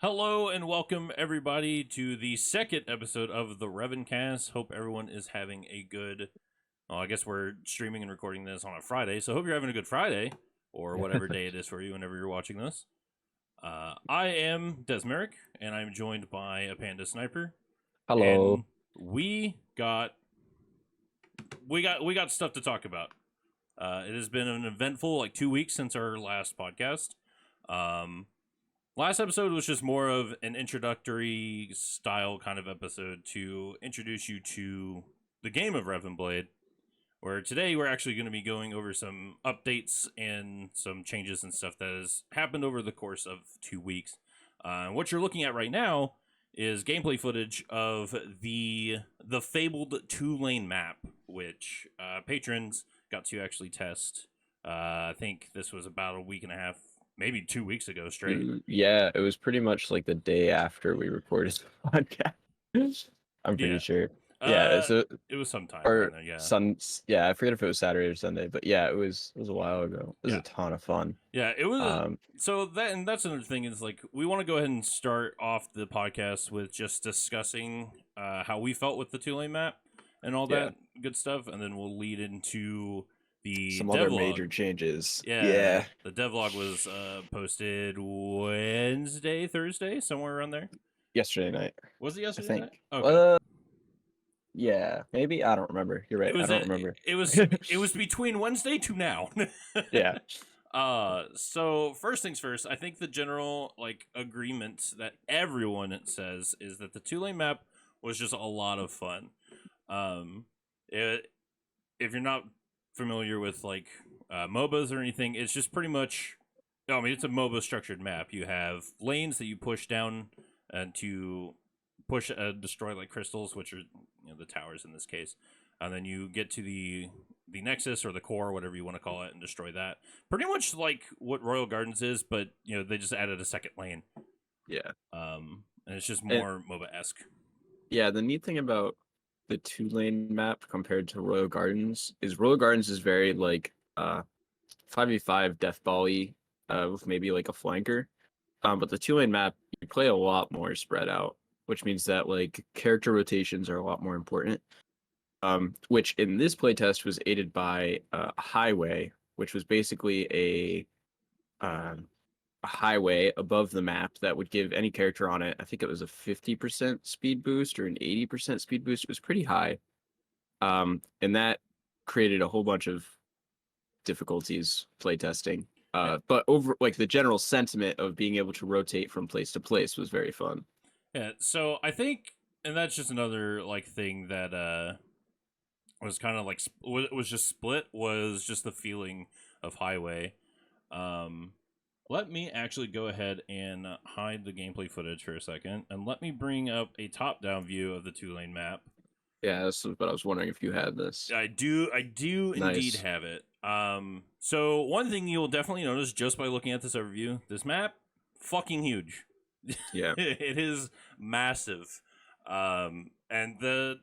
Hello and welcome everybody to the second episode of the Reven Cast. Hope everyone is having a good. Well, I guess we're streaming and recording this on a Friday, so hope you're having a good Friday or whatever day it is for you whenever you're watching this. I am Desmeric, and I'm joined by a Panda Sniper, Hello. and we got stuff to talk about. It has been an eventful 2 weeks since our last podcast. Um, Last episode was just more of an introductory style kind of episode to introduce you to the game of Reven Blade, where today we're actually going to be going over some updates and some changes and stuff that has happened over the course of 2 weeks. What you're looking at right now is gameplay footage of the fabled 2-lane map, which patrons got to actually test. I think this was about a week and a half, maybe 2 weeks ago straight. Yeah, it was pretty much like the day after we recorded the podcast. I'm pretty Yeah. sure. Yeah, Uh, it was sometime around or there. Yeah. yeah, I forget if it was Saturday or Sunday, but yeah, it was a while ago. It was Yeah. a ton of fun. Yeah. It was. Um, So that's another thing is we want to go ahead and start off the podcast with just discussing how we felt with the 2-lane map and all yeah, that good stuff, and then we'll lead into the some other devlog. major changes. Yeah, Yeah, the devlog was posted Wednesday, Thursday, somewhere around there. yesterday night, Was it I yesterday night? think. Okay. Yeah, maybe. I don't remember. You're right. It I was don't remember. it was between Wednesday to now. Yeah. So first things first, I think the general agreement that everyone says is that the 2-lane map was just a lot of fun. Um it, if you're not familiar with MOBAs or anything, it's just pretty much I mean it's a MOBA structured map. You have lanes that you push down and to push destroy crystals, which are the towers in this case, and then you get to the nexus or the core, whatever you want to call it, and destroy that. Pretty much like what Royal Gardens is, but they just added a second lane. Yeah. And it's just And more MOBA esque. yeah, the neat thing about the 2-lane map compared to Royal Gardens is very 5v5 death bally with maybe like a flanker. But the 2-lane map you play a lot more spread out, which means that like character rotations are a lot more important. Which in this playtest was aided by Highway, which was basically a highway above the map that would give any character on it, I think it was a 50% speed boost or an 80% speed boost. It was pretty high. And that created a whole bunch of difficulties playtesting. But over like the general sentiment of being able to rotate from place to place was very fun. Yeah, so I think, and that's just another thing that was kind of was just split, was just the feeling of Highway. Let me actually go ahead and hide the gameplay footage for a second, and let me bring up a top-down view of the 2-lane map. Yeah, that's what I was wondering if you had this. I do indeed Nice. have it. So one thing you'll definitely notice just by looking at this overview, this map, fucking huge. Yeah. It is massive. And the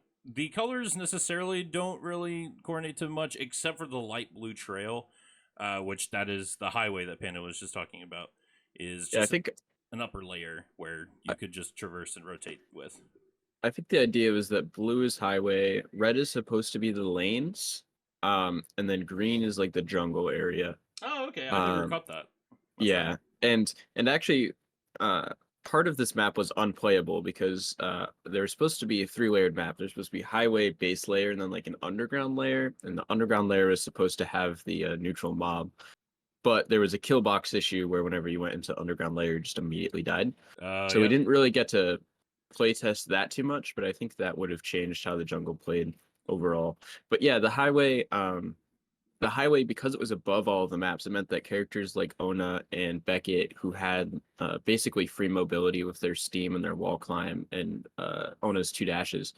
colors necessarily don't really coordinate too much, except for the light blue trail, which that is the highway that Panda was just talking about. Is Yeah, I just think an upper layer where you could just traverse and rotate with. I think the idea was that blue is highway, red is supposed to be the lanes, and then green is like the jungle area. Oh, okay. I never Um, caught that. That's right. yeah, and actually, part of this map was unplayable because there was supposed to be a 3-layered map. There's supposed to be highway base layer and then like an underground layer, and the underground layer is supposed to have the neutral mob. But there was a kill box issue where whenever you went into underground layer, you just immediately died. So we Yep. didn't really get to play test that too much, but I think that would have changed how the jungle played overall. But yeah, the highway, because it was above all of the maps, it meant that characters like Ona and Beckett, who had basically free mobility with their steam and their wall climb and Ona's 2 dashes,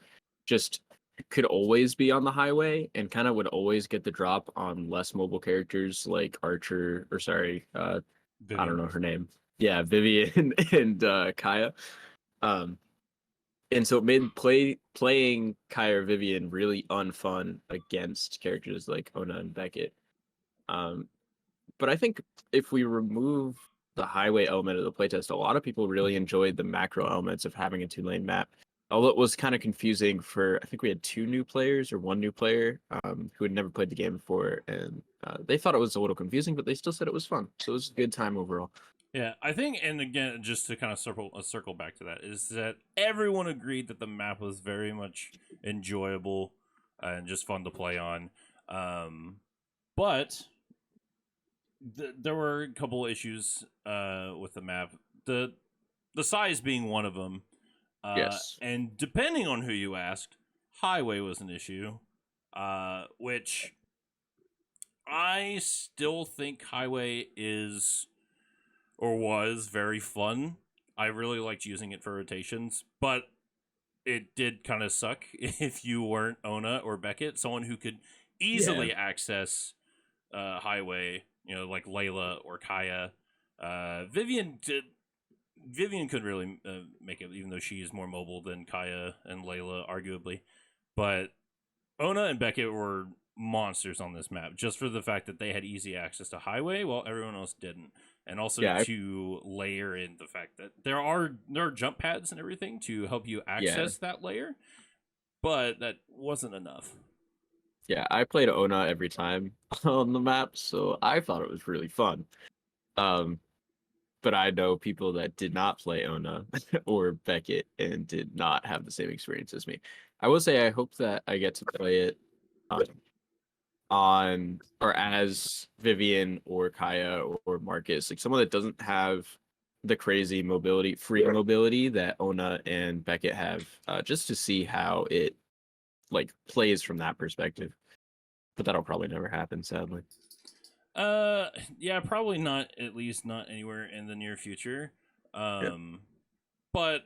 just could always be on the highway and kind of would always get the drop on less mobile characters like Archer, or sorry, I don't Vivian. know her name. Yeah, Vivian and Kaya. Um, and so it made playing Kaya or Vivian really unfun against characters like Ona and Beckett. Um, but I think if we remove the highway element of the playtest, a lot of people really enjoyed the macro elements of having a 2-lane map. Although it was kind of confusing for, I think we had 2 new players or 1 new player who had never played the game before, and they thought it was a little confusing, but they still said it was fun. So it was a good time overall. Yeah, I think, and again, just to kind of circle back to that, is that everyone agreed that the map was very much enjoyable and just fun to play on. But there were a couple issues with the map. The size being one of them. Yes. And depending on who you asked, highway was an issue, which I still think highway is or was very fun. I really liked using it for rotations, but it did kind of suck if you weren't Ona or Beckett, someone who could easily access highway, like Layla or Kaya. Vivian couldn't really make it, even though she is more mobile than Kaya and Layla, arguably. But Ona and Beckett were monsters on this map, just for the fact that they had easy access to highway while everyone else didn't. And also to layer in the fact that there are jump pads and everything to help you access that layer, but that wasn't enough. Yeah, I played Ona every time on the map, so I thought it was really fun. But I know people that did not play Ona or Beckett and did not have the same experience as me. I will say I hope that I get to play it on or as Vivian or Kaya or Marcus, like someone that doesn't have the crazy free mobility that Ona and Beckett have, just to see how it like plays from that perspective. But that'll probably never happen, sadly. Yeah, probably not. At least not anywhere in the near future. But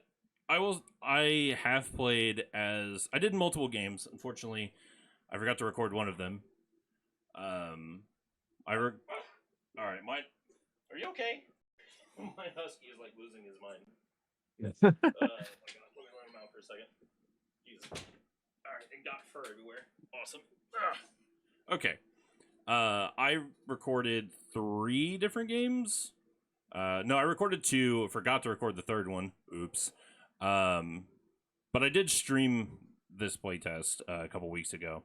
I have played as I did multiple games. Unfortunately, I forgot to record one of them. All right, are you okay? My husky is like losing his mind. Yes. Let me let him out for a second. Jesus. All right, it got fur everywhere. Awesome. Okay. I recorded 3 different games. No, I recorded 2. Forgot to record the third one. Oops. But I did stream this playtest a couple weeks ago.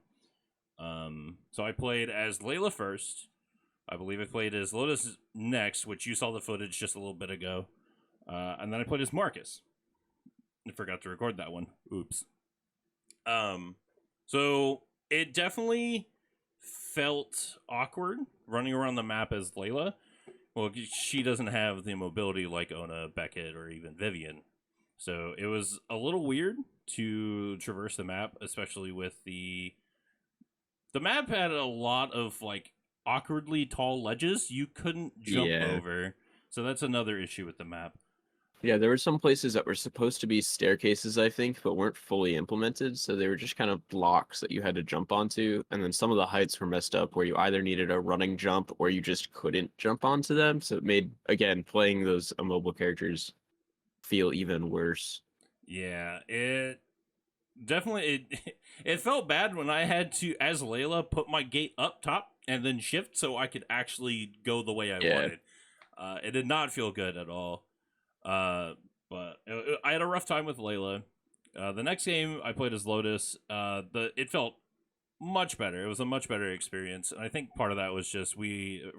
So I played as Layla first. I believe I played as Lotus next, which you saw the footage just a little bit ago. And then I played as Marcus. I forgot to record that one. Oops. So it definitely felt awkward running around the map as Layla. Well, she doesn't have the mobility like Ona, Beckett, or even Vivian. So it was a little weird to traverse the map, especially with the map had a lot of like awkwardly tall ledges you couldn't jump over. So that's another issue with the map. Yeah, there were some places that were supposed to be staircases, I think, but weren't fully implemented. So they were just kind of blocks that you had to jump onto. And then some of the heights were messed up where you either needed a running jump or you just couldn't jump onto them. So it made, again, playing those immobile characters feel even worse. Yeah, it definitely it felt bad when I had to, as Layla, put my gate up top and then shift so I could actually go the way I wanted. It did not feel good at all. But I had a rough time with Layla. The next game I played as Lotus. It felt much better. It was a much better experience, and I think part of that was just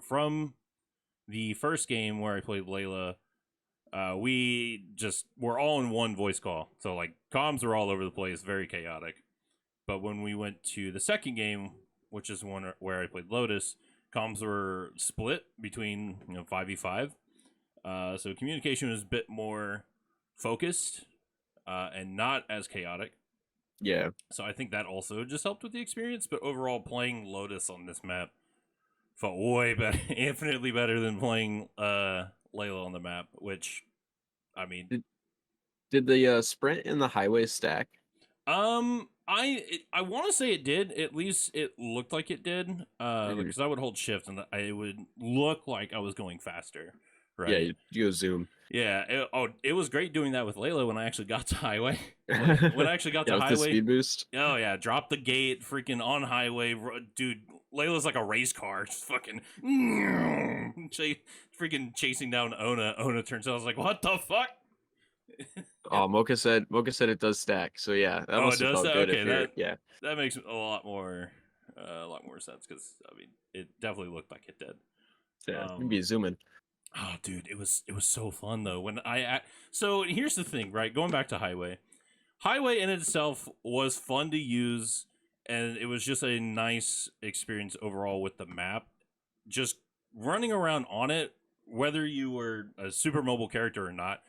from the first game where I played Layla. We just were all in one voice call, so like comms were all over the place, very chaotic. But when we went to the second game, which is one where I played Lotus, comms were split between 5v5. So communication was a bit more focused and not as chaotic. Yeah. So I think that also just helped with the experience. But overall, playing Lotus on this map felt way better, infinitely better than playing Layla on the map. Which, I mean, did the sprint in the highway stack? I want to say it did. At least it looked like it did. Because I would hold shift and it would look like I was going faster. Yeah, right? you go zoom. Yeah. It was great doing that with Layla when I actually got to highway. When I actually got Yeah, to with the highway, speed boost. oh yeah, drop the gate, freaking on highway, dude. Layla's like a race car, just fucking, freaking chasing down Ona. Ona turns out, I was like, what the fuck? Oh, Mocha said it does stack. So yeah, that Oh, it must have does felt that. good Okay, if you're yeah. that makes a lot more sense because I mean, it definitely looked like it did. Yeah, Um, maybe zooming. oh, dude, it was so fun though. So here's the thing, right? Going back to highway. Highway in itself was fun to use, and it was just a nice experience overall with the map. Just running around on it, whether you were a super mobile character or not.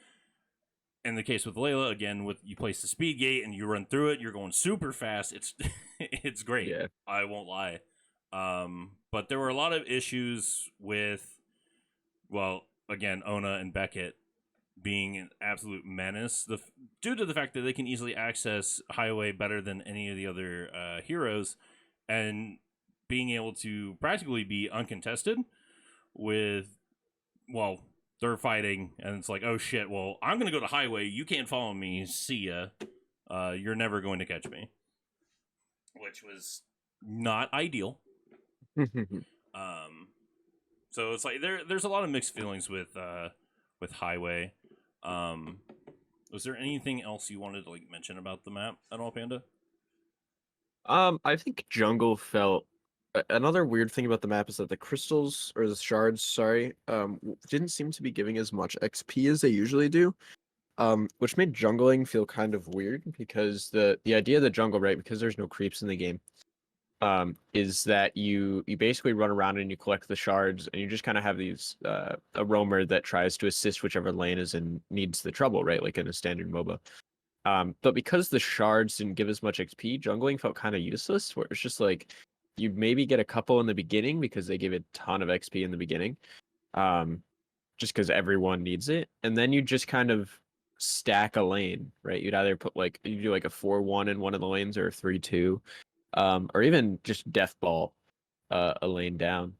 In the case with Layla, again, with you place the speed gate and you run through it, you're going super fast. It's it's great. Yeah. I won't lie. But there were a lot of issues with, well, again, Ona and Beckett being an absolute menace. Due to the fact that they can easily access highway better than any of the other heroes, and being able to practically be uncontested with, well, they're fighting, and it's like, oh shit, well, I'm gonna go to highway. You can't follow me. See ya. You're never going to catch me, which was not ideal. Um, so it's like there's a lot of mixed feelings with highway. Um, was there anything else you wanted to like mention about the map at all, Panda? I think jungle felt another weird thing about the map is that the crystals or the shards, sorry, didn't seem to be giving as much XP as they usually do. Which made jungling feel kind of weird because the idea of the jungle, right, because there's no creeps in the game, is that you basically run around and you collect the shards and you just kind of have these a roamer that tries to assist whichever lane is in needs the trouble, right, like in a standard MOBA. But because the shards didn't give as much XP, jungling felt kind of useless. Where it's just like you maybe get a couple in the beginning because they give a ton of XP in the beginning, um, just because everyone needs it, and then you just kind of stack a lane, right? You'd either put like you do like a 4-1 in one of the lanes or a 3-2, or even just death ball a lane down.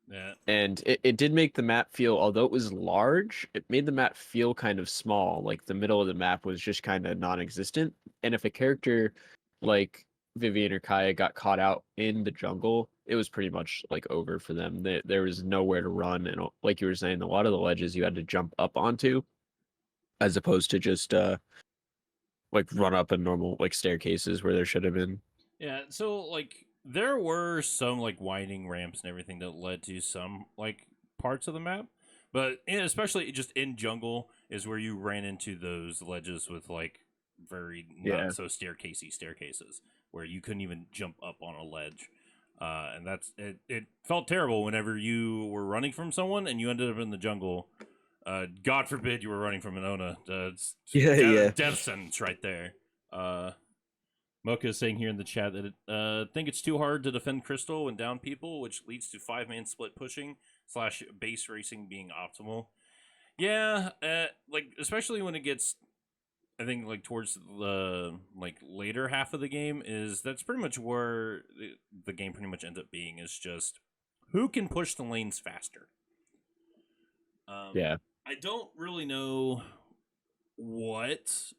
Yeah. And it did make the map feel, although it was large, it made the map feel kind of small. Like the middle of the map was just kind of non-existent. And if a character like Vivian or Kaya got caught out in the jungle, it was pretty much like over for them. There was nowhere to run, and like you were saying, a lot of the ledges you had to jump up onto, as opposed to just like run up in normal like staircases where there should have been. Yeah, so like there were some like winding ramps and everything that led to some like parts of the map, but especially just in jungle is where you ran into those ledges with like very Yeah. not so staircases where you couldn't even jump up on a ledge. And that's it. It felt terrible whenever you were running from someone and you ended up in the jungle. God forbid you were running from an Ona. Yeah, yeah. Death sentence right there. Mocha is saying here in the chat that think it's too hard to defend Crystal and down people, which leads to 5-man split pushing / base racing being optimal. Yeah, like especially when it gets, I think like towards the like later half of the game that's pretty much where the game pretty much ends up being is just who can push the lanes faster. Yeah. I don't really know what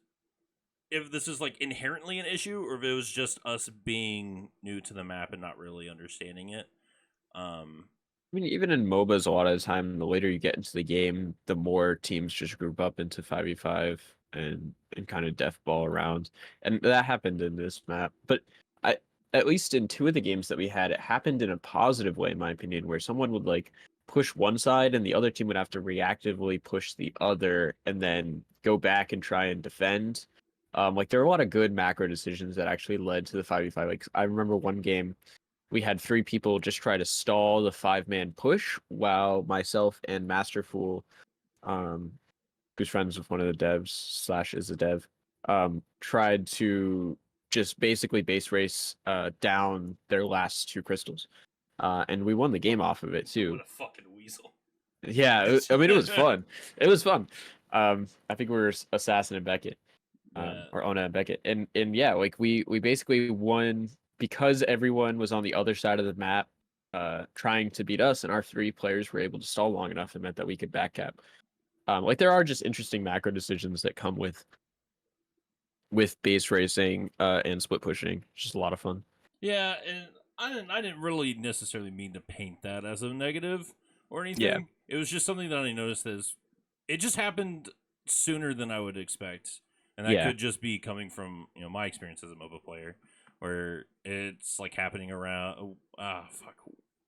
if this is like inherently an issue or if it was just us being new to the map and not really understanding it. I mean, even in MOBAs, a lot of the time, the later you get into the game, the more teams just group up into 5v5 and kind of death ball around. And that happened in this map. But I at least in two of the games that we had, it happened in a positive way, in my opinion, where someone would like push one side and the other team would have to reactively push the other and then go back and try and defend. Like there were a lot of good macro decisions that actually led to the 5v5. Like I remember one game we had three people just try to stall the 5-man push while myself and Masterful, who's friends with one of the devs / is a dev, tried to just basically base race down their last two crystals. And we won the game off of it too. What a fucking weasel. Yeah, I mean it was fun. It was fun. I think we were Assassin and Beckett. Or Ona and Beckett. And yeah, like we basically won because everyone was on the other side of the map. trying to beat us, and our 3 players were able to stall long enough. It meant that we could backcap. Like there are just interesting macro decisions that come with base racing and split pushing. It's just a lot of fun. Yeah, and I didn't really necessarily mean to paint that as a negative or Yeah. anything. It was just something that I noticed as it just happened sooner than I would expect. And that Yeah. could just be coming from, my experience as a MOBA player, where it's like happening around fuck.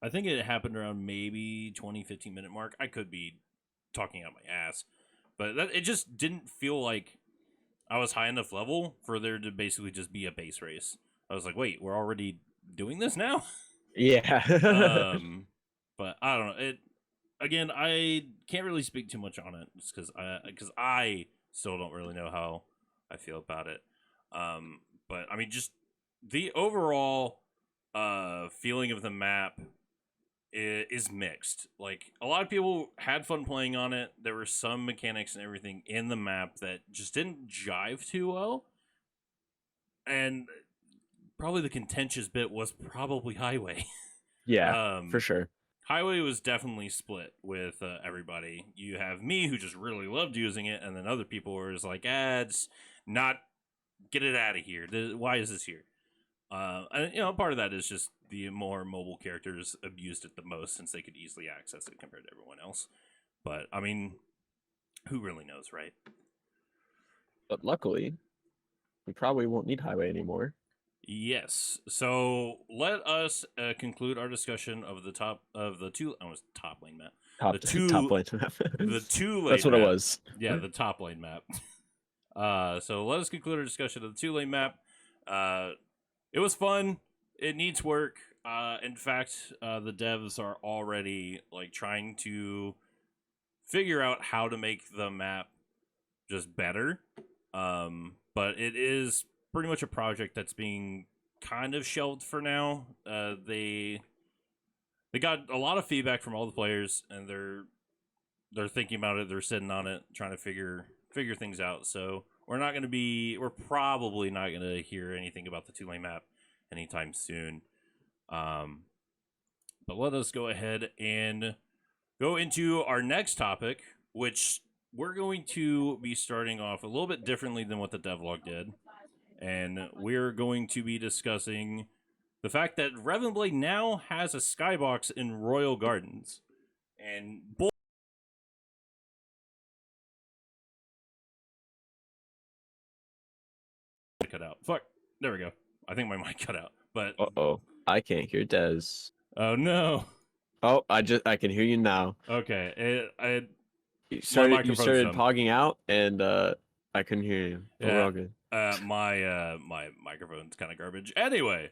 I think it happened around maybe 20-15 minute mark. I could be talking out my ass. But it just didn't feel like I was high enough level for there to basically just be a base race. I was like, wait, we're already doing this now? Yeah. But I don't know. It again, I can't really speak too much on it just because I still don't really know how I feel about it. But I mean, just the overall feeling of the map is mixed. Like a lot of people had fun playing on it. There were some mechanics and everything in the map that just didn't jive too well. And probably the contentious bit was probably Highway. Yeah, for sure. Highway was definitely split with everybody. You have me who just really loved using it, and then other people were just like, it's not, get it out of here. Why is this here? And part of that is just the more mobile characters abused it the most since they could easily access it compared to everyone else. But I mean, who really knows, right? But luckily, we probably won't need Highway anymore. Yes. So let us conclude our discussion of the top lane map. Top lane map. The 2 lane. That's what map. it was. Yeah, the top lane map. So let us conclude our discussion of the 2 lane map. It was fun. It needs work. In fact, the devs are already like trying to figure out how to make the map just better. But it is pretty much a project that's being kind of shelved for now. They got a lot of feedback from all the players, and they're thinking about it. They're sitting on it, trying to figure things out. So we're probably not gonna hear anything about the 2 lane map anytime soon. But let us go ahead and go into our next topic, which we're going to be starting off a little bit differently than what the devlog did. And we're going to be discussing the fact that Reven Blade now has a skybox in Royal Gardens. And cut out. Fuck. There we go. I think my mic cut out. But I can't hear Dez. Oh no. Oh, I can hear you now. Okay. You started pogging out, and I couldn't hear you. But we're all good. My microphone's kind of garbage. Anyway,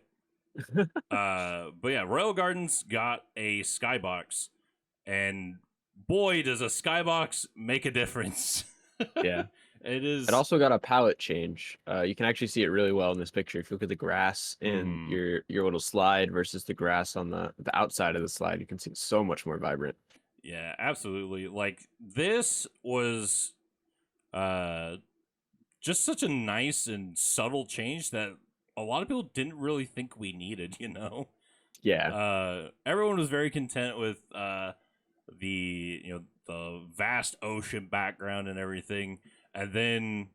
but yeah, Royal Gardens got a skybox, and boy, does a skybox make a difference. Yeah, it is. It also got a palette change. You can actually see it really well in this picture. If you look at the grass in your little slide versus the grass on the outside of the slide, you can see it's so much more vibrant. Yeah, absolutely. Like this was just such a nice and subtle change that a lot of people didn't really think we needed, Yeah. Everyone was very content with the vast ocean background and everything. And then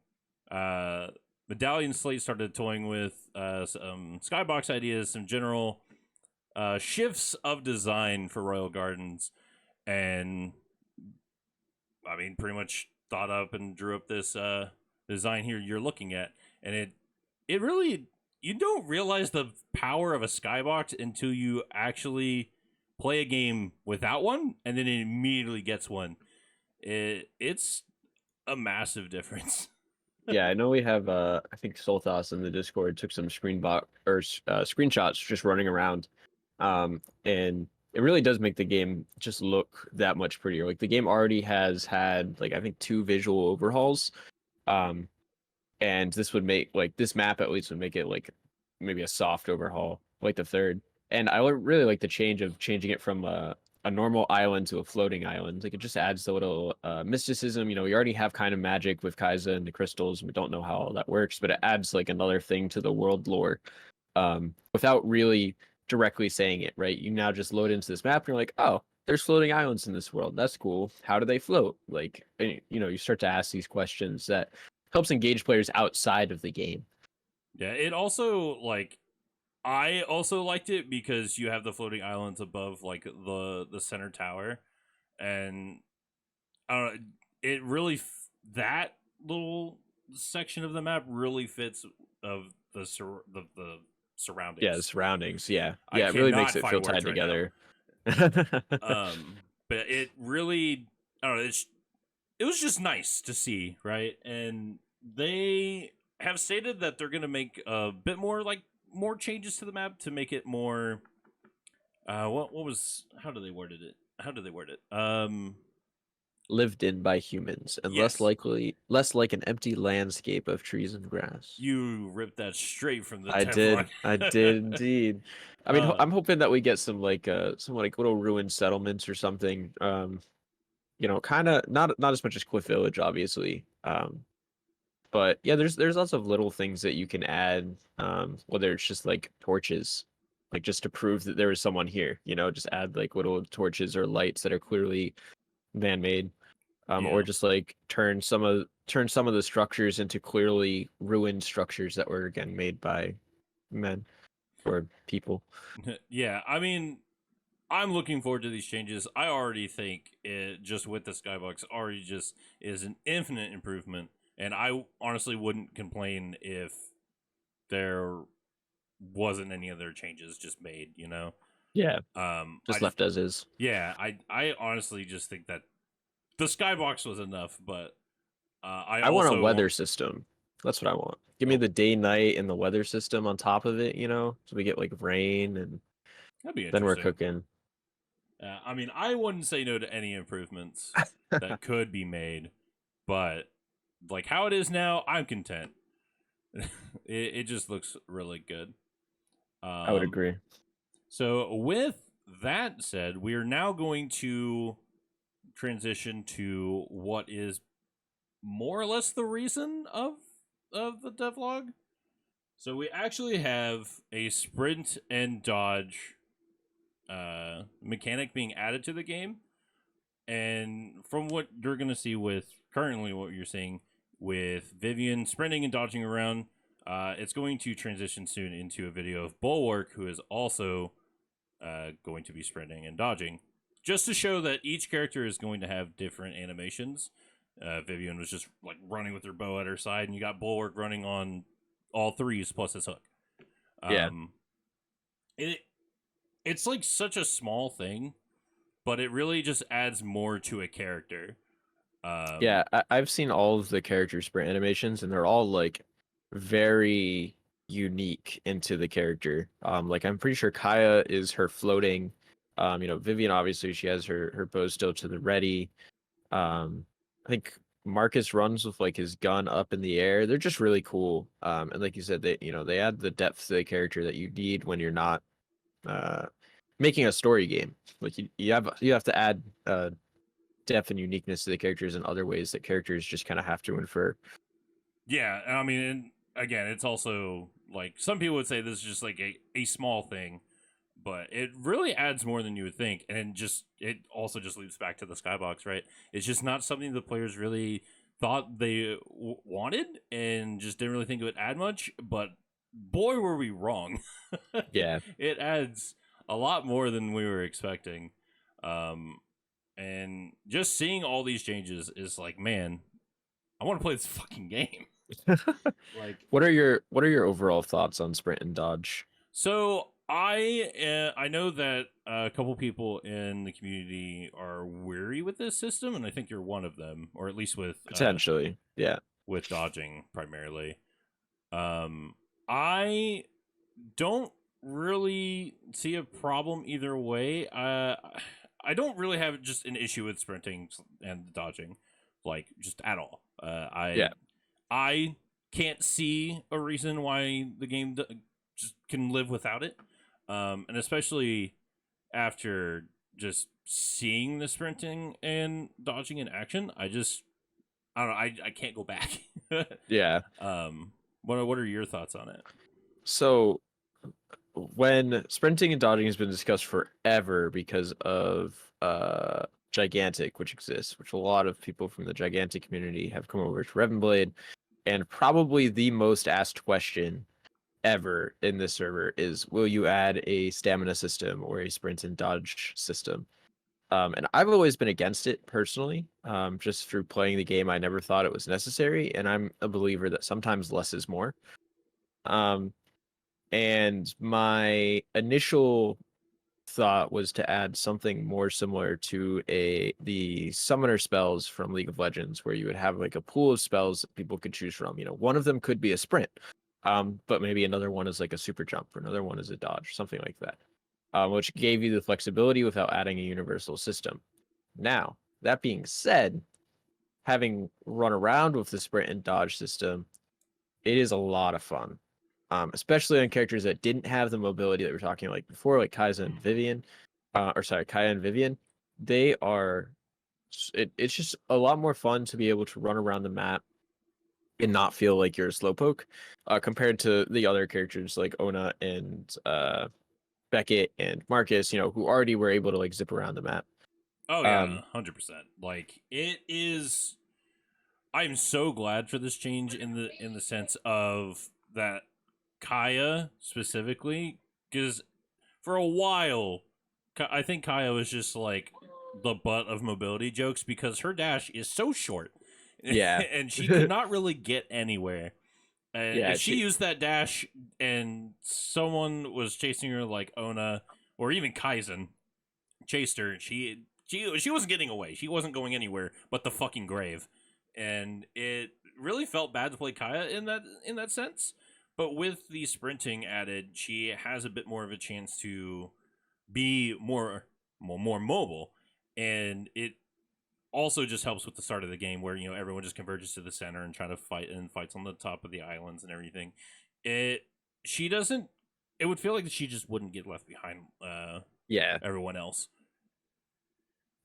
Medallion Slate started toying with some skybox ideas, some general shifts of design for Royal Gardens. And I mean, pretty much thought up and drew up this design here you're looking at, and it really, you don't realize the power of a skybox until you actually play a game without one, and then it immediately gets one. It's a massive difference. Yeah, I know we have I think Solthos in the Discord took some screenshots just running around, and it really does make the game just look that much prettier. Like the game already has had like I think 2 visual overhauls. And this would make this map at least would make it like maybe a soft overhaul, like the 3rd. And I would really like the changing it from a normal island to a floating island. Like it just adds a little mysticism. We already have kind of magic with Kai'Sa and the crystals. We don't know how all that works, but it adds like another thing to the world lore, without really directly saying it, right? You now just load into this map and you're like, oh, there's floating islands in this world. That's cool. How do they float? Like, you start to ask these questions that helps engage players outside of the game. Yeah, it also like I also liked it because you have the floating islands above like the center tower, and I don't know, it really that little section of the map really fits of the Yeah, the surroundings. surroundings. Yeah. I Yeah, it really makes cannot it find feel words tied right now. together. But it really, I don't know. It was just nice to see, right? And they have stated that they're gonna make a bit more like more changes to the map to make it more. What was? How do they worded it? How do they word it? Lived in by humans and less Yes, like an empty landscape of trees and grass. you ripped that straight from the I devlog. did. I did indeed. I mean, uh, I'm hoping that we get some like little ruined settlements or something. Kind of not as much as Cliff Village, obviously. But yeah, there's lots of little things that you can add. Whether it's just like torches, like just to prove that there is someone here. Just add like little torches or lights that are clearly man-made. Or yeah, just like turn some of the structures into clearly ruined structures that were again made by men or people. yeah. I mean, I'm looking forward to these changes. I already think it just with the skybox already just is an infinite improvement, and I honestly wouldn't complain if there wasn't any other changes just made. Yeah, I just just left as is. yeah, I honestly just think that the skybox was enough, but I I want a also weather want system. That's what I want. Give me oh the day night and the weather system on top of it, so we get like rain and that'd be then we're interesting. cooking. I mean, I wouldn't say no to any improvements that could be made, but like how it is now, I'm content. it just looks really good. I would Um, agree. so with that said, we are now going to transition to what is more or less the reason of the devlog. So we actually have a sprint and dodge mechanic being added to the game, and from what you're going to see with currently what you're seeing with Vivian sprinting and dodging around, it's going to transition soon into a video of Bulwark, who is also going to be sprinting and dodging, just to show that each character is going to have different animations. Vivian was just like running with her bow at her side, and you got Bulwark running on all threes plus his hook. Yeah. Um, it it's like such a small thing, but it really just adds more to a character. Yeah, Um, I've seen all of the character sprint animations, and they're all like very unique into the character. Like I'm pretty sure Kaya is her floating. Vivian obviously she has her bow still to the ready. I think Marcus runs with like his gun up in the air. They're just really cool. And like you said, they add the depth to the character that you need when you're not uh making a story game. Like you have to add depth and uniqueness to the characters in other ways that characters just kind of have to infer. yeah, I mean, and again, it's also like some people would say this is just like a small thing, but it really adds more than you would think, and just it also just leads back to the skybox, right? It's just not something the players really thought they wanted, and just didn't really think it would add much. But boy, were we wrong! Yeah. It adds a lot more than we were expecting, um, and just seeing all these changes is like, man, I want to play this fucking game. Like, What are your overall thoughts on sprint and dodge? so I know that a couple people in the community are weary with this system, and I think you're one of them, or at least Potentially. Yeah. with dodging primarily. Um, I don't really see a problem either way. I don't really have just an issue with sprinting and dodging, like just at all. Yeah. I can't see a reason why the game just can live without it, and especially after just seeing the sprinting and dodging in action, I don't know. I can't go back. Yeah. What are your thoughts on it? So when sprinting and dodging has been discussed forever because of Gigantic, which exists, which a lot of people from the Gigantic community have come over to Reven, and probably the most asked question ever in this server is, will you add a stamina system or a sprint and dodge system? And I've always been against it personally. Just through playing the game, I never thought it was necessary, and I'm a believer that sometimes less is more. Um, and my initial thought was to add something more similar to the summoner spells from League of Legends, where you would have like a pool of spells that people could choose from. One of them could be a sprint, but maybe another one is like a super jump, or another one is a dodge, something like that, which gave you the flexibility without adding a universal system. Now, that being said, having run around with the sprint and dodge system, it is a lot of fun. Especially on characters that didn't have the mobility that we were talking like before, like Kai'Sa and Vivian, Kaya and Vivian. They are, it's just a lot more fun to be able to run around the map and not feel like you're a slowpoke, compared to the other characters like Ona and Beckett and Marcus, who already were able to like zip around the map. Oh yeah, Um, 100%. Like it is. I'm so glad for this change in the sense of that Kaya specifically, because for a while, I think Kaya was just like the butt of mobility jokes because her dash is so short, yeah, and she could not really get anywhere. And yeah, if she used that dash and someone was chasing her like Ona or even Kaizen chased her, she wasn't getting away. She wasn't going anywhere but the fucking grave. And it really felt bad to play Kaya in that sense. But with the sprinting added, she has a bit more of a chance to be more mobile, and it also just helps with the start of the game where everyone just converges to the center and try to fight and fights on the top of the islands and everything. It she doesn't. It would feel like she just wouldn't get left behind. yeah. Everyone else.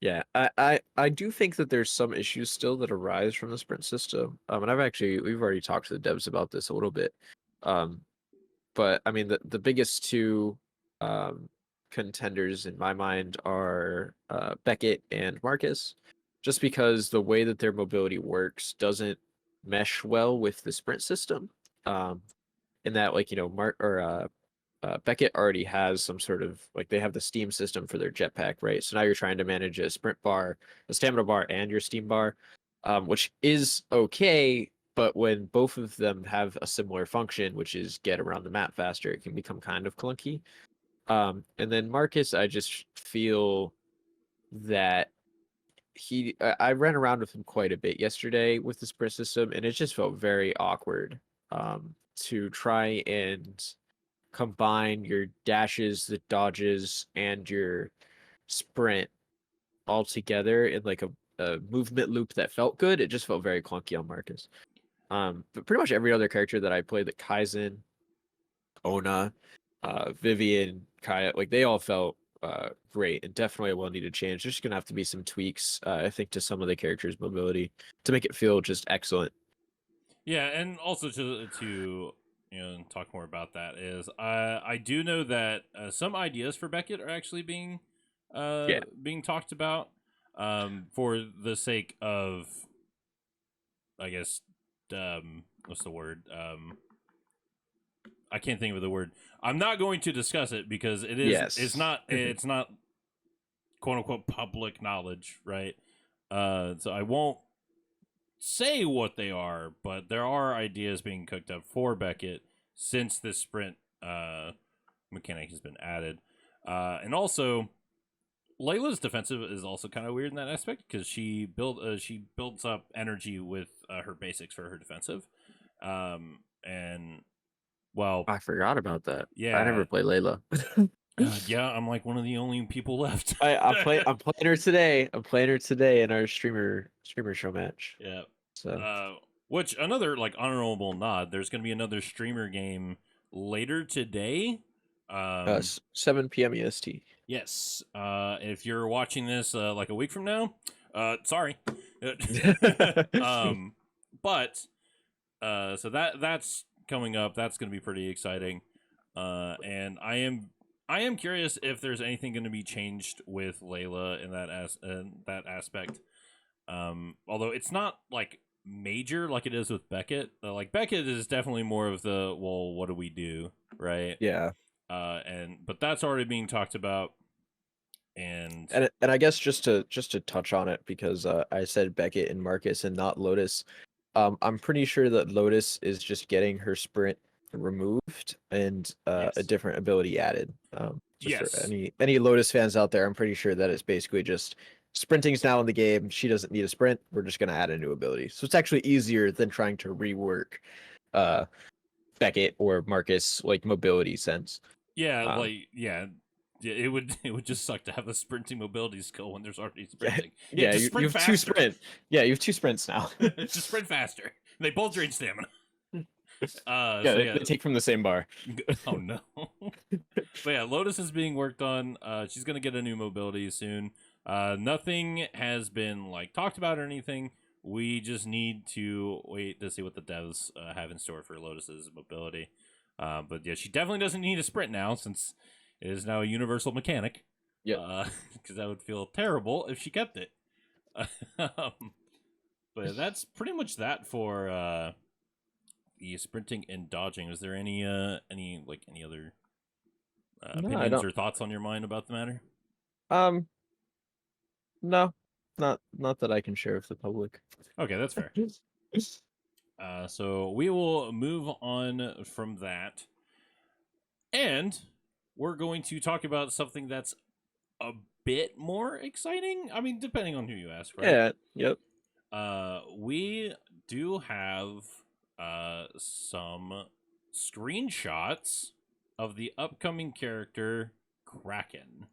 Yeah, I do think that there's some issues still that arise from the sprint system. And we've already talked to the devs about this a little bit. Um, but I mean the biggest two um contenders in my mind are Beckett and Marcus, just because the way that their mobility works doesn't mesh well with the sprint system. In that, like, Mark or Beckett already has some sort of like, they have the steam system for their jetpack, right? So now you're trying to manage a sprint bar, a stamina bar, and your steam bar, which is okay. But when both of them have a similar function, which is get around the map faster, it can become kind of clunky. And then Marcus, I just feel that I ran around with him quite a bit yesterday with the sprint system, and it just felt very awkward to try and combine your dashes, the dodges, and your sprint all together in like a movement loop that felt good. It just felt very clunky on Marcus. But pretty much every other character that I played, like Kaizen, Ona, Vivian, Kaya, like they all felt great and definitely a well needed change. There's just gonna have to be some tweaks, I think, to some of the characters' mobility to make it feel just excellent. Yeah, and also to talk more about that is I do know that some ideas for Beckett are actually Yeah, being talked about for the sake of, I guess, what's the word, I can't think of the word. I'm not going to discuss it because yes. it's not quote unquote public knowledge, right? So I won't say what they are, but there are ideas being cooked up for Beckett since this sprint mechanic has been added. And also, Layla's defensive is also kind of weird in that aspect because she builds up energy with her basics for her defensive, and well, I forgot about that. I yeah, never play Layla. yeah, I'm like one of the only people left. I'm playing her today. I'm playing her today in our streamer show match. Yeah. So Which another like honorable nod. There's going to be another streamer game later today. 7 p.m. EST. Yes. If you're watching this like a week from now, sorry. um, but so that's coming up. That's going to be pretty exciting. And I am curious if there's anything going to be changed with Layla in that aspect. Although it's not like major like it is with Beckett. Like Beckett is definitely more of the, well, what do we do, right? Yeah. But that's already being talked about, and And I guess just to touch on it, because I said Beckett and Marcus and not Lotus. I'm pretty sure that Lotus is just getting her sprint removed and a yes, different ability added. Just for yes, any Lotus fans out there, I'm pretty sure that it's basically just sprinting's now in the game. She doesn't need a sprint. We're just gonna add a new ability. So it's actually easier than trying to rework uh Beckett or Marcus like mobility sense. yeah, Um, like yeah. Yeah, it would just suck to have a sprinting mobility skill when there's already yeah, sprinting. yeah, Just you sprint have faster. two sprint. Yeah, you have two sprints now. Just sprint faster. They both drain stamina. Yeah, So they take from the same bar. Oh no. But yeah, Lotus is being worked on. She's gonna get a new mobility soon. Nothing has been like talked about or anything. We just need to wait to see what the devs have in store for Lotus's mobility. But yeah, she definitely doesn't need a sprint now, since it is now a universal mechanic. Yeah. Because that would feel terrible if she kept it. But that's pretty much that for the sprinting and dodging. Was there any other No, I opinions don't. or thoughts on your mind about the matter? Um, no, not that I can share with the public. Okay, that's fair. So we will move on from that, and we're going to talk about something that's a bit more exciting. I mean, depending on who you ask, right? Yeah. Yep. We do have some screenshots of the upcoming character Kraken.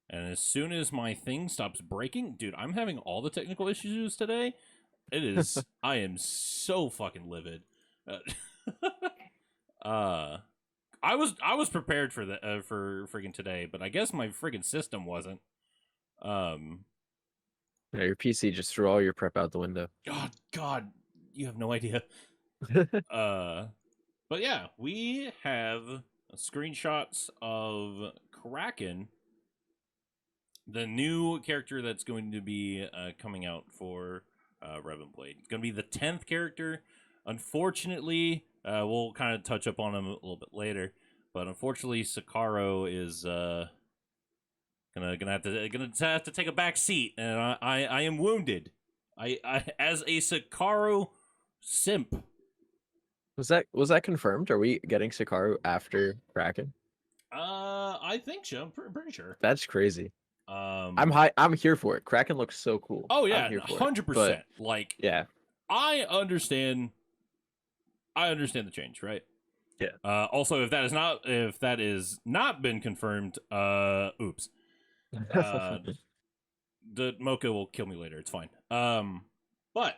And as soon as my thing stops breaking, dude, I'm having all the technical issues today. It is, I am so fucking livid. Uh, I was prepared for the for friggin' today, but I guess my friggin' system wasn't. Yeah, your PC just threw all your prep out the window. God, you have no idea. But yeah, we have screenshots of Kraken, the new character that's going to be coming out for Reven Blade. It's going to be the 10th character. Unfortunately, we'll kind of touch up on him a little bit later, but unfortunately, Sakaro is gonna have to take a back seat, and I am wounded. I as a Sakaro simp. Was that confirmed? Are we getting Sakaru after Kraken? I think so. I'm pretty sure. That's crazy. Um, I'm here for it. Kraken looks so cool. Oh yeah, I'm here for it. 100%. Like, Yeah. I understand the change, right? Yeah. Also, if that is not been confirmed, oops. The Mocha will kill me later. It's fine. But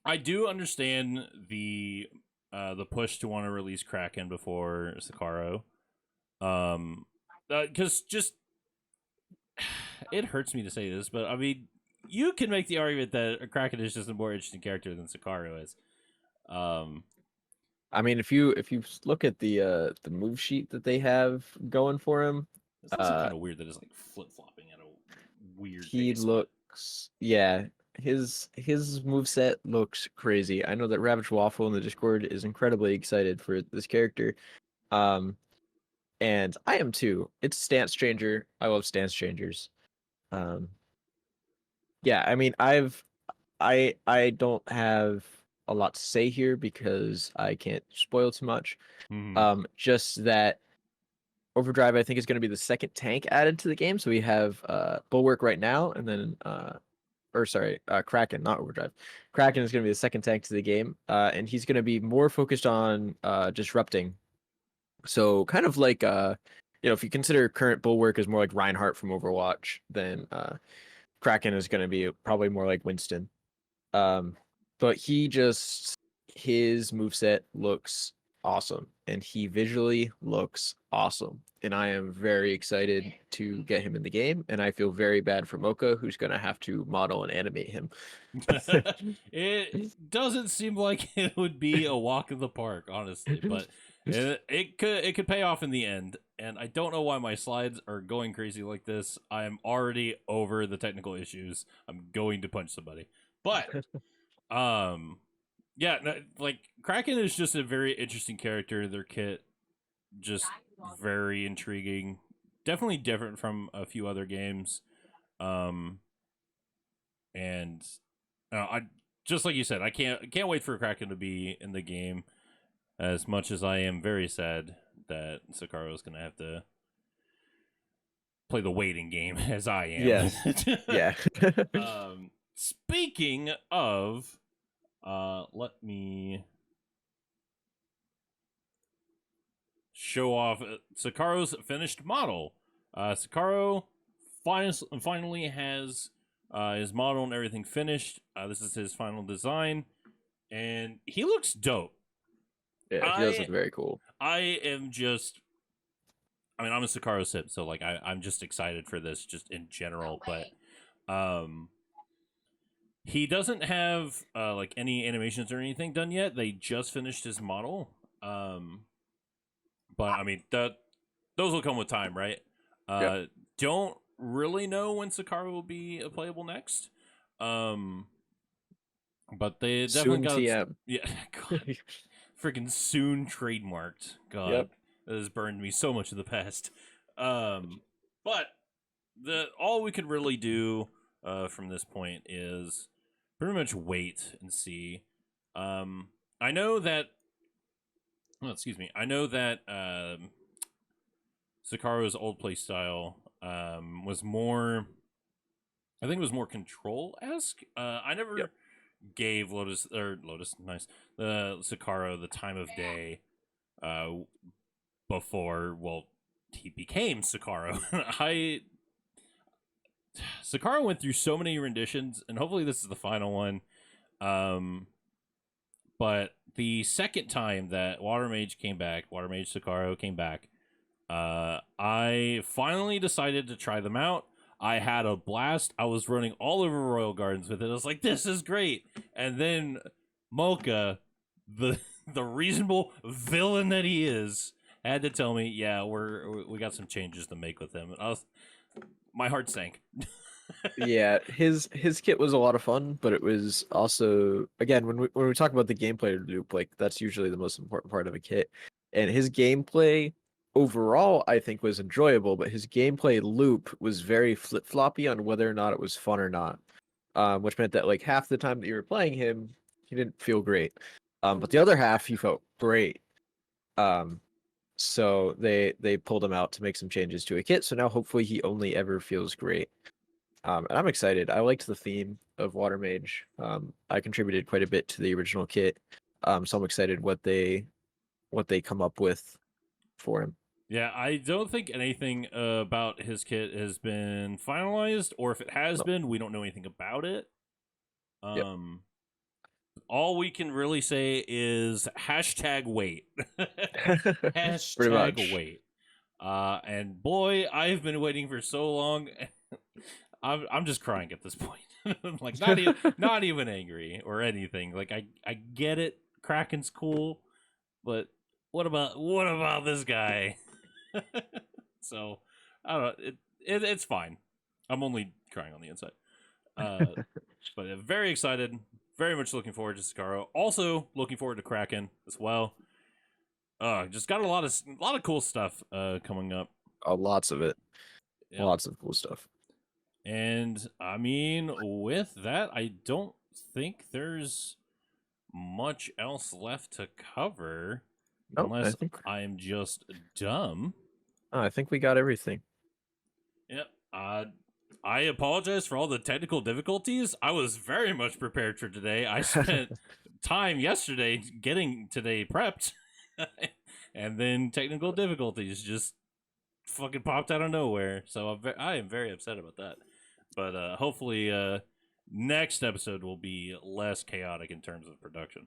I do understand the push to want to release Kraken before Sakaro. Because just it hurts me to say this, but I mean, you can make the argument that Kraken is just a more interesting character than Sakaro is. I mean, if you look at the move sheet that they have going for him, It's also kind of weird that it's like flip flopping at a weird. he looks his moveset looks crazy. I know that Ravage Waffle in the Discord is incredibly excited for this character. And I am too. It's stance changer. I love stance changers. Yeah, I mean I don't have a lot to say here because I can't spoil too much. Just that Overdrive, I think, is going to be the second tank added to the game. So we have Bulwark right now, and then Kraken, not Overdrive. Kraken is going to be the second tank to the game, and he's going to be more focused on disrupting. So kind of like if you consider current Bulwark as more like Reinhardt from Overwatch, then Kraken is going to be probably more like Winston. But his moveset looks awesome, and he visually looks awesome, and I am very excited to get him in the game, and I feel very bad for Mocha, who's going to have to model and animate him. It doesn't seem like it would be a walk in the park, honestly, but It could pay off in the end, and I don't know why my slides are going crazy like this. I'm already over the technical issues. I'm going to punch somebody, but yeah, no, like Kraken is just a very interesting character. Their kit just very intriguing, definitely different from a few other games, um, and I just like you said, I can't wait for Kraken to be in the game. As much as I am very sad that Sakaro is going to have to play the waiting game as I am. Yes. Yeah. Speaking of, let me show off Sakaro's finished model. Sakaro finally has his model and everything finished. This is his final design, and he looks dope. Yeah, he does look very cool. I am just, I mean, I'm a Sakaro sip, so like I'm just excited for this just in general. But he doesn't have like any animations or anything done yet. They just finished his model. But I mean those will come with time, right? Yep. Don't really know when Sakaro will be playable next. But they definitely Soon got TM. yeah. God. Freaking soon trademarked. God, Yep. that has burned me so much in the past. But all we could really do from this point is pretty much wait and see. I know that. Oh, excuse me. I know that Sakaro's old play style was more. I think it was more control-esque. I never. Yep. Gave Lotus, nice, the Sakaro the time of day before, well, he became Sakaro. Sakaro went through so many renditions, and hopefully this is the final one. But the second time that Water Mage Sakaro came back, I finally decided to try them out. I had a blast. I was running all over Royal Gardens with it. I was like, this is great. And then Mocha, the reasonable villain that he is, had to tell me, yeah, we got some changes to make with him. And my heart sank. Yeah, his kit was a lot of fun, but it was also, again, when we talk about the gameplay loop, like that's usually the most important part of a kit. And his gameplay overall, I think, was enjoyable, but his gameplay loop was very flip-floppy on whether or not it was fun or not. Which meant that like half the time that you were playing him, he didn't feel great. But the other half he felt great. So they pulled him out to make some changes to a kit. So now hopefully he only ever feels great. And I'm excited. I liked the theme of Water Mage. I contributed quite a bit to the original kit. So I'm excited what they come up with for him. Yeah, I don't think anything about his kit has been finalized, or if it has No. been, we don't know anything about it. Yep. All we can really say is hashtag wait. Pretty Hashtag much. wait. And boy, I've been waiting for so long. I'm just crying at this point. I'm like not even angry or anything. Like I get it. Kraken's cool, but what about this guy? So I don't know. It's fine. I'm only crying on the inside. But very excited. Very much looking forward to Sakaro. Also looking forward to Kraken as well. Just got a lot of cool stuff coming up. Lots of it. Yep. Lots of cool stuff. And I mean, with that, I don't think there's much else left to cover. No, Unless I'm just dumb. I think we got everything. Yep. I apologize for all the technical difficulties. I was very much prepared for today. I spent time yesterday getting today prepped. And then technical difficulties just fucking popped out of nowhere. So I am very upset about that. But hopefully next episode will be less chaotic in terms of production.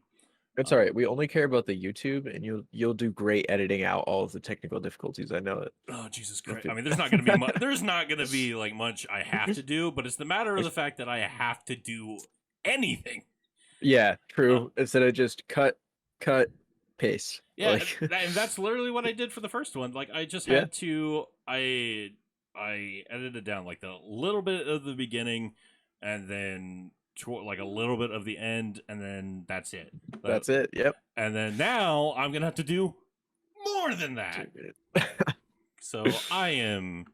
It's all right. We only care about the YouTube, and you'll do great editing out all of the technical difficulties. I know it. Oh Jesus Christ! I mean, there's not going to be much. There's not going to be like much I have to do, but it's the matter of the fact that I have to do anything. Yeah, true. Instead of just cut, pace. Yeah, Like, and that's literally what I did for the first one. Like, I just Yeah. had to, I edited down like the little bit of the beginning, and then like a little bit of the end, and then that's it. that's it. Yep. And then now I'm gonna have to do more than that. So I am.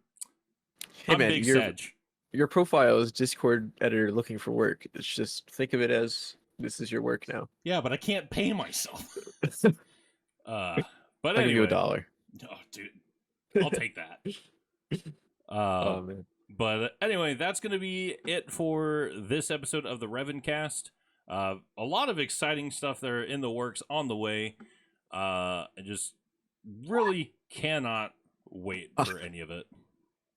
Hey I'm man, Big Sedge. your profile is Discord editor looking for work. It's just think of it as this is your work now. Yeah, but I can't pay myself. But I'll anyway, give you $1. oh, dude, I'll take that. Oh man. But anyway, that's going to be it for this episode of the Reven Cast. A lot of exciting stuff that are in the works on the way. I just really cannot wait for any of it.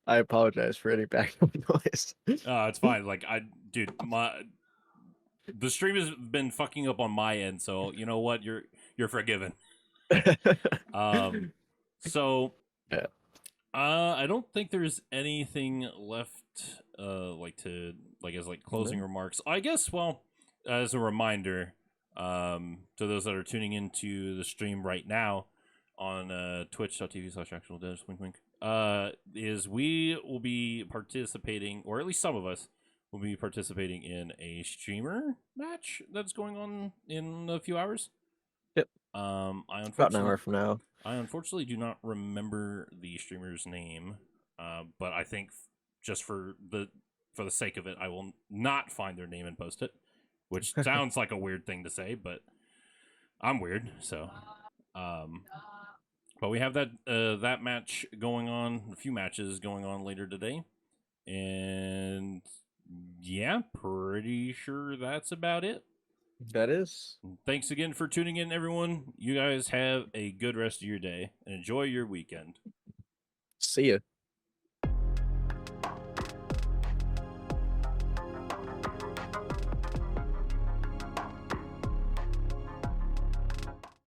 I apologize for any background noise. It's fine. Like dude, the stream has been fucking up on my end, so you know what? You're forgiven. So Yeah. I don't think there's anything left as closing remarks. I guess, well, as a reminder, to those that are tuning into the stream right now on twitch.tv/actualdev, wink wink, is we will be participating, or at least some of us will be participating in a streamer match that's going on in a few hours. Yep. About an hour from now. I unfortunately do not remember the streamer's name, but I think just for the sake of it, I will not find their name and post it, which sounds like a weird thing to say, but I'm weird, so. But we have that match going on, a few matches going on later today, and yeah, pretty sure that's about it. That is. Thanks again for tuning in, everyone. You guys have a good rest of your day and enjoy your weekend. See ya.